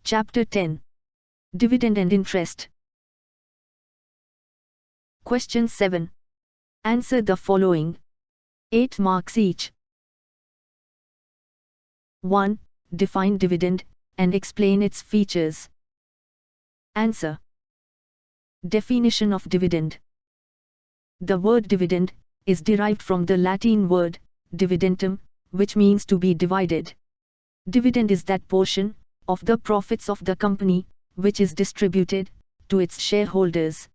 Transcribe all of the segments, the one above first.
Chapter 10. Dividend and Interest. Question 7. Answer the following. 8 marks each. 1. Define dividend, and explain its features. Answer. Definition of dividend. The word dividend is derived from the Latin word dividendum, which means to be divided. Dividend is that portion of the profits of the company which is distributed to its shareholders.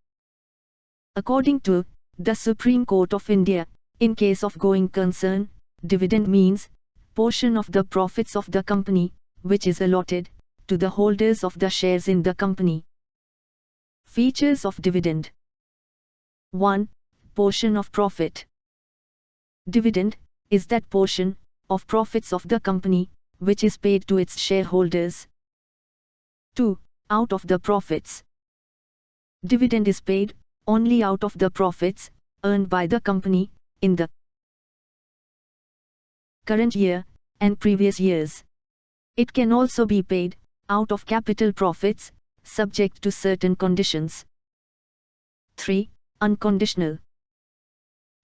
According to the Supreme Court of India, in case of going concern, dividend means portion of the profits of the company which is allotted to the holders of the shares in the company. Features of dividend. 1. Portion of profit. Dividend is that portion of profits of the company which is paid to its shareholders. 2. Out of the profits. Dividend is paid only out of the profits earned by the company in the current year and previous years. It can also be paid out of capital profits, subject to certain conditions. 3. Unconditional.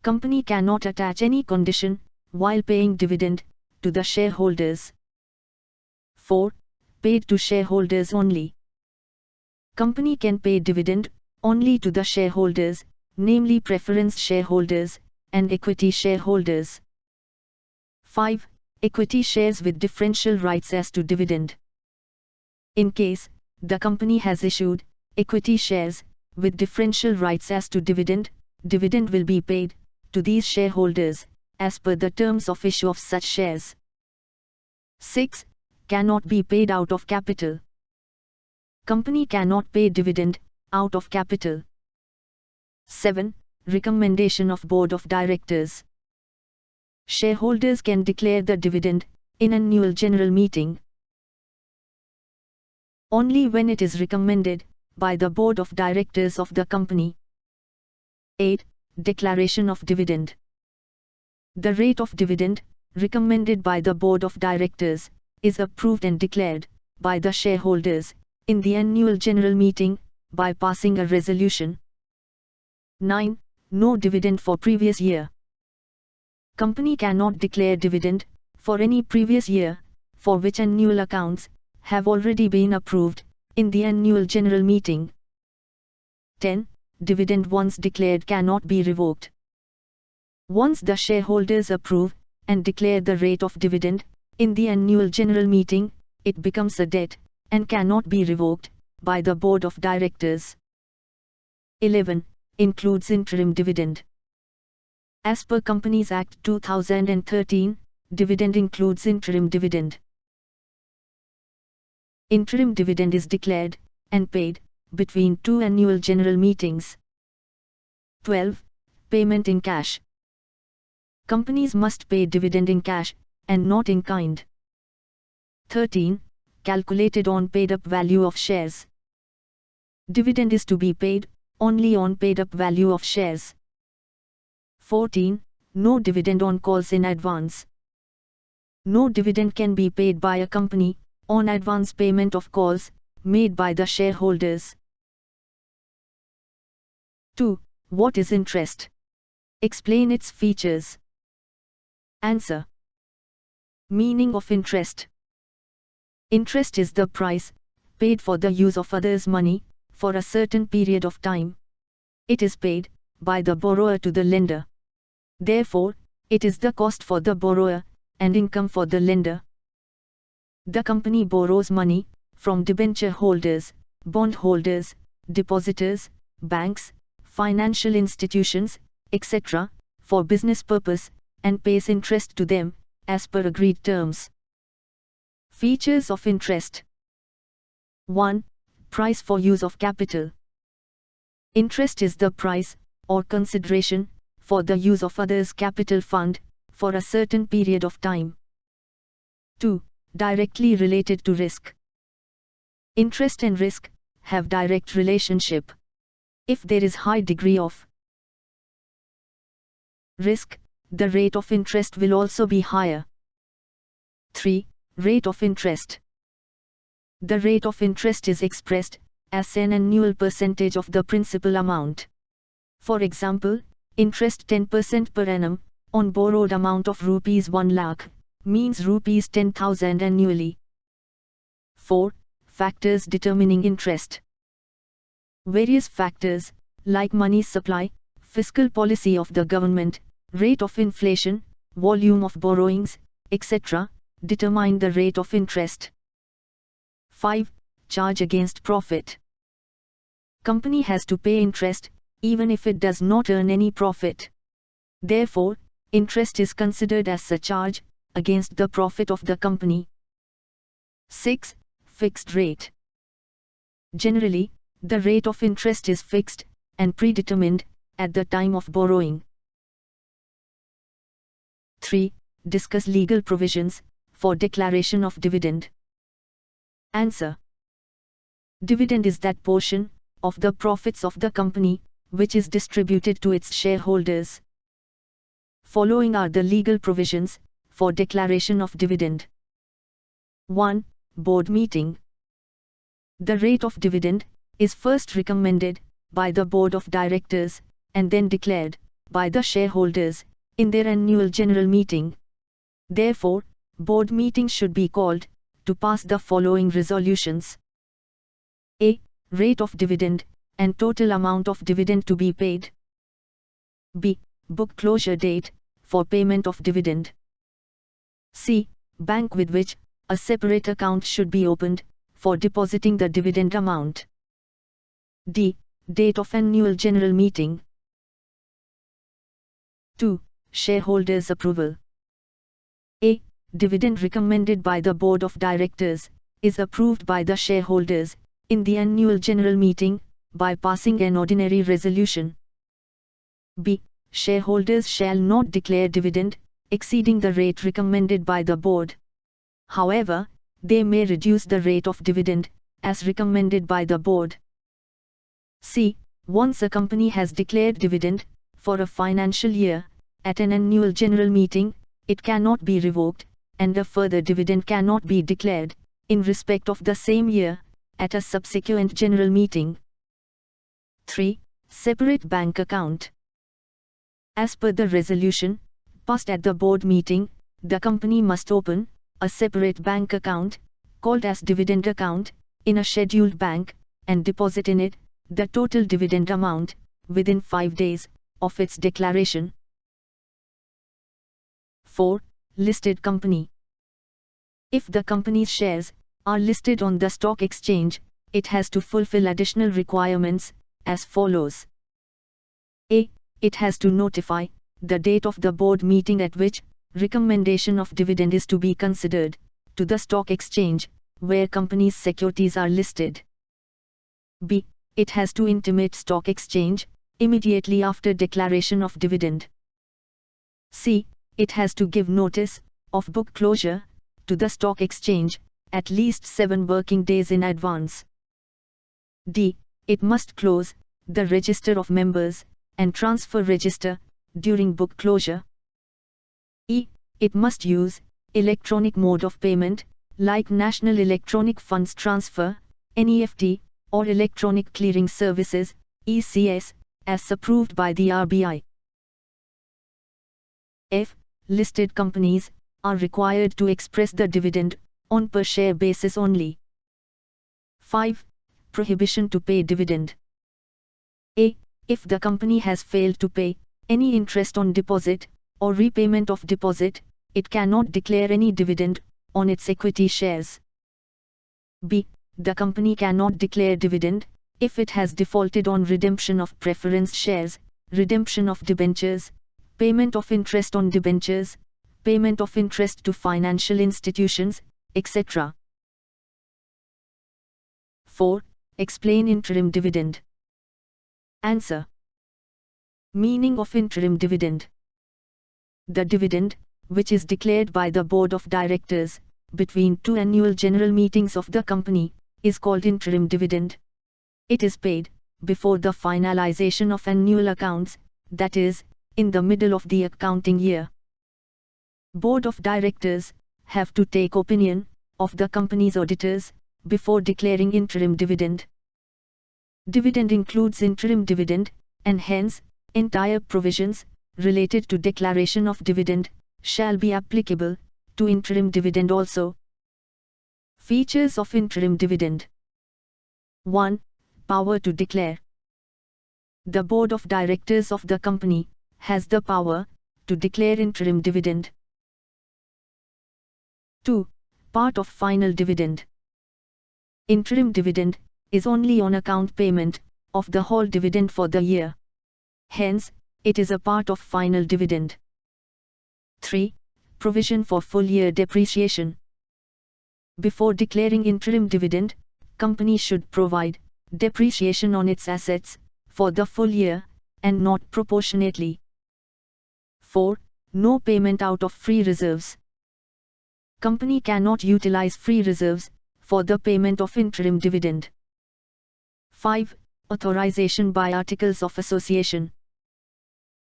Company cannot attach any condition while paying dividend to the shareholders. 4. Paid to shareholders only. Company can pay dividend only to the shareholders, namely preference shareholders and equity shareholders. 5. Equity shares with differential rights as to dividend. In case the company has issued equity shares with differential rights as to dividend, dividend will be paid to these shareholders as per the terms of issue of such shares. 6. Cannot be paid out of capital. Company cannot pay dividend out of capital. 7. Recommendation of Board of Directors. Shareholders can declare the dividend in annual general meeting only when it is recommended by the Board of Directors of the company. 8. Declaration of dividend. The rate of dividend recommended by the Board of Directors is approved and declared by the shareholders in the annual general meeting by passing a resolution. 9. No dividend for previous year. Company cannot declare dividend for any previous year for which annual accounts have already been approved in the annual general meeting. 10. Dividend once declared cannot be revoked. Once the shareholders approve and declare the rate of dividend in the annual general meeting, it becomes a debt and cannot be revoked by the Board of Directors. 11. Includes interim dividend. As per Companies Act 2013, dividend includes interim dividend. Interim dividend is declared and paid between 2 annual general meetings. 12. Payment in cash. Companies must pay dividend in cash and not in kind. 13. Calculated on paid-up value of shares. Dividend is to be paid only on paid-up value of shares. 14. No dividend on calls in advance. No dividend can be paid by a company on advance payment of calls made by the shareholders. 2. What is interest? Explain its features. Answer. Meaning of interest. Interest is the price paid for the use of others' money for a certain period of time. It is paid by the borrower to the lender. Therefore, it is the cost for the borrower and income for the lender. The company borrows money from debenture holders, bond holders, depositors, banks, financial institutions, etc., for business purpose and pays interest to them as per agreed terms. Features of interest. 1. Price for use of capital. Interest is the price or consideration for the use of others' capital fund for a certain period of time. 2. Directly related to risk. Interest and risk have direct relationship. If there is high degree of risk, the rate of interest will also be higher. 3. Rate of interest. The rate of interest is expressed as an annual percentage of the principal amount. For example, interest 10% per annum on borrowed amount of rupees 1 lakh means rupees 10,000 annually. 4. Factors determining interest. Various factors, like money supply, fiscal policy of the government, rate of inflation, volume of borrowings, etc., determine the rate of interest. 5. Charge against profit. Company has to pay interest, even if it does not earn any profit. Therefore, interest is considered as a charge against the profit of the company. 6. Fixed rate. Generally, the rate of interest is fixed and predetermined at the time of borrowing. 3. Discuss legal provisions for declaration of dividend. Answer. Dividend is that portion of the profits of the company which is distributed to its shareholders. Following are the legal provisions for declaration of dividend. 1. Board meeting. The rate of dividend is first recommended by the board of directors and then declared by the shareholders in their annual general meeting. Therefore, board meetings should be called to pass the following resolutions. A. Rate of dividend and total amount of dividend to be paid. B. Book closure date for payment of dividend. C. Bank with which a separate account should be opened for depositing the dividend amount. D. Date of annual general meeting. 2. Shareholders' approval. A. Dividend recommended by the board of directors is approved by the shareholders in the annual general meeting by passing an ordinary resolution. B. Shareholders shall not declare dividend exceeding the rate recommended by the board. However, they may reduce the rate of dividend as recommended by the board. C. Once a company has declared dividend for a financial year at an annual general meeting, it cannot be revoked, and a further dividend cannot be declared in respect of the same year at a subsequent general meeting. 3. Separate bank account. As per the resolution passed at the board meeting, the company must open a separate bank account, called as dividend account, in a scheduled bank, and deposit in it the total dividend amount within 5 days of its declaration. 4. Listed company. If the company's shares are listed on the stock exchange, it has to fulfill additional requirements as follows. A. It has to notify the date of the board meeting at which recommendation of dividend is to be considered to the stock exchange where company's securities are listed. B. It has to intimate stock exchange immediately after declaration of dividend. C. It has to give notice of book closure to the stock exchange at least 7 working days in advance. D. It must close the register of members and transfer register during book closure. E. It must use electronic mode of payment like National Electronic Funds Transfer, NEFT, or Electronic Clearing Services, ECS, as approved by the RBI. F. Listed companies are required to express the dividend on per share basis only. 5. Prohibition to pay dividend. A. If the company has failed to pay any interest on deposit or repayment of deposit, it cannot declare any dividend on its equity shares. B. The company cannot declare dividend if it has defaulted on redemption of preference shares, redemption of debentures, payment of interest on debentures, payment of interest to financial institutions, etc. 4. Explain interim dividend. Answer. Meaning of interim dividend. The dividend, which is declared by the board of directors between 2 annual general meetings of the company, is called interim dividend. It is paid before the finalization of annual accounts, that is, in the middle of the accounting year. Board of directors have to take opinion of the company's auditors before declaring interim dividend. Dividend includes interim dividend, and hence, entire provisions related to declaration of dividend shall be applicable to interim dividend also. Features of interim dividend. 1. Power to declare. The board of directors of the company has the power to declare interim dividend. 2. Part of final dividend. Interim dividend is only on account payment of the whole dividend for the year. Hence, it is a part of final dividend. 3. Provision for full year depreciation. Before declaring interim dividend, company should provide depreciation on its assets for the full year and not proportionately. 4. No payment out of free reserves. Company cannot utilize free reserves for the payment of interim dividend. 5. Authorization by Articles of Association.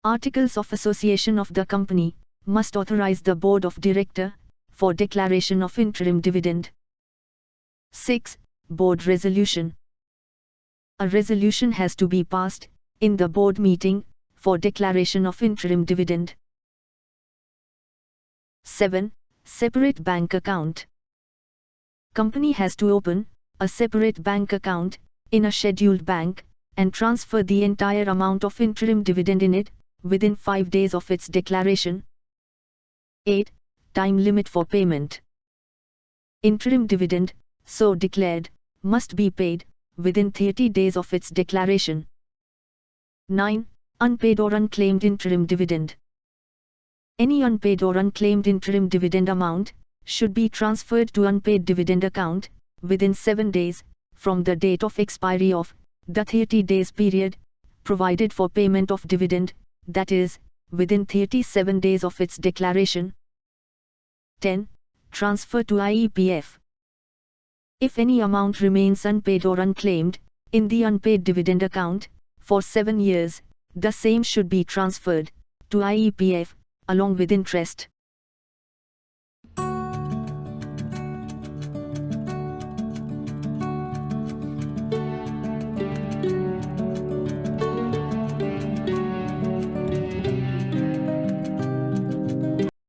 Articles of Association of the company must authorize the board of director for declaration of interim dividend. 6. Board resolution. A resolution has to be passed in the board meeting for declaration of interim dividend. 7. Separate bank account. Company has to open a separate bank account in a scheduled bank and transfer the entire amount of interim dividend in it within 5 days of its declaration. 8. Time limit for payment. Interim dividend, so declared, must be paid within 30 days of its declaration. 9. Unpaid or unclaimed interim dividend. Any unpaid or unclaimed interim dividend amount should be transferred to unpaid dividend account within 7 days from the date of expiry of the 30 days period provided for payment of dividend, that is, within 37 days of its declaration. 10. Transfer to IEPF. If any amount remains unpaid or unclaimed in the unpaid dividend account for 7 years, the same should be transferred to IEPF along with interest.